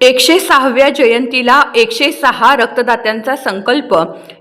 106व्या जयंतीला 106 रक्तदात्यांचा संकल्प.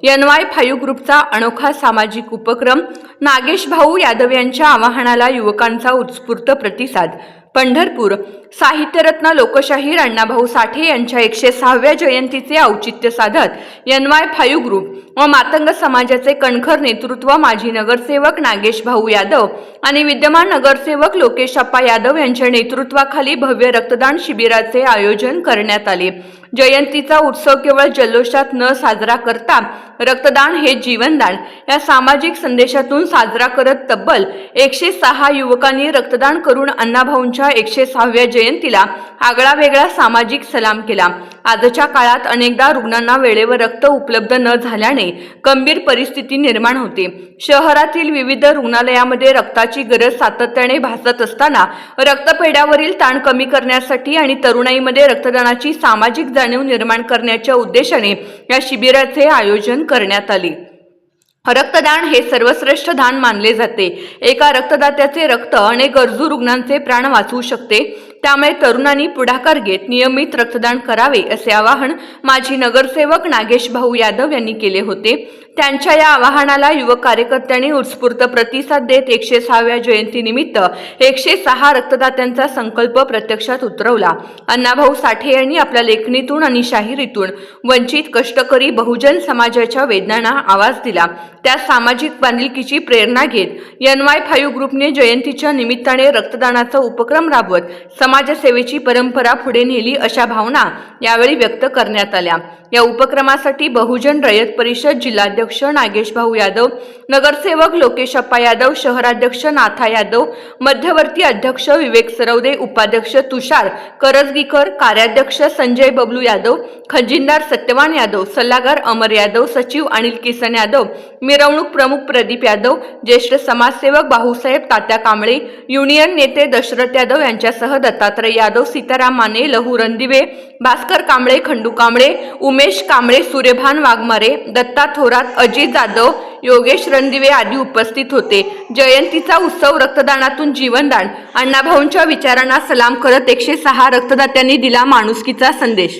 NY5 ग्रुपचा अनोखा सामाजिक उपक्रम. नागेश भाऊ यादव यांच्या आवाहनाला युवकांचा उत्स्फूर्त प्रतिसाद. पंढरपूर. साहित्यरत्न लोकशाहीर अण्णाभाऊ साठे यांच्या 106व्या जयंतीचे औचित्य साधत NY5 ग्रुप व मातंग समाजाचे कणखर नेतृत्व माजी नगरसेवक नागेश भाऊ यादव आणि विद्यमान नगरसेवक लोकेशप्पा यादव यांच्या नेतृत्वाखाली भव्य रक्तदान शिबिराचे आयोजन करण्यात आले. जयंतीचा उत्सव केवळ जल्लोषात न साजरा करता रक्तदान हे जीवनदान या सामाजिक संदेशातून साजरा करत तब्बल 106 युवकांनी रक्तदान करून अण्णाभाऊंच्या 106व्या जयंतीला आगळावेगळा सामाजिक सलाम केला. आजच्या काळात अनेकदा रुग्णांना वेळेवर रक्त उपलब्ध न झाल्याने गंभीर परिस्थिती निर्माण होते. शहरातील विविध रुग्णालयामध्ये रक्ताची गरज सातत्याने भासत असताना रक्तपेढ्यावरील ताण कमी करण्यासाठी आणि तरुणाईमध्ये रक्तदानाची सामाजिक जाणीव निर्माण करण्याच्या उद्देशाने या शिबिराचे आयोजन करण्यात आले. रक्तदान हे सर्वश्रेष्ठ दान मानले जाते. एका रक्तदात्याचे रक्त अनेक गरजू रुग्णांचे प्राण वाचवू शकते. त्यामुळे तरुणांनी पुढाकार घेत नियमित रक्तदान करावे असे आवाहन माजी नगरसेवक नागेश भाऊ यादव यांनी केले होते. त्यांच्या या आवाहनाला युवक कार्यकर्त्यांनी उत्स्फूर्त प्रतिसाद देत 106व्या जयंतीनिमित्त 106 रक्तदात्यांचा संकल्प प्रत्यक्षात उतरवला. अण्णाभाऊ साठे यांनी आपल्या लेखणीतून आणि शाहिरीतून वंचित, कष्टकरी, बहुजन समाजाच्या वेदनांना आवाज दिला. त्या सामाजिक बांधिलकीची प्रेरणा घेत NY5 ग्रुपने जयंतीच्या निमित्ताने रक्तदानाचा उपक्रम राबवत समाजसेवेची परंपरा पुढे नेली अशा भावना यावेळी व्यक्त करण्यात आल्या. या उपक्रमासाठी बहुजन रयत परिषद जिल्हाध्यक्ष नागेश भाऊ यादव, नगरसेवक लोकेशप्पा यादव, शहराध्यक्ष नाथा यादव, मध्यवर्ती अध्यक्ष विवेक सरवदे, उपाध्यक्ष तुषार करजगीकर, कार्याध्यक्ष संजय बबलू यादव, खजिनदार सत्यवान यादव, सल्लागार अमर यादव, सचिव अनिल किसन यादव, मिरवणूक प्रमुख प्रदीप यादव, ज्येष्ठ समाजसेवक भाऊसाहेब तात्या कांबळे, युनियन नेते दशरथ यादव यांच्यासह दत्तात्रय यादव, सीताराम माने, लहू रणदिवे, भास्कर कांबळे, खंडू कांबळे, उमेश कांबळे, सूर्यभान वाघमारे, दत्ता थोरात, अजित जाधव, योगेश रणदिवे आदी उपस्थित होते. जयंतीचा उत्सव रक्तदानातून जीवनदान. अण्णाभाऊंच्या विचारांना सलाम करत 106 रक्तदात्यांनी दिला माणुसकीचा संदेश.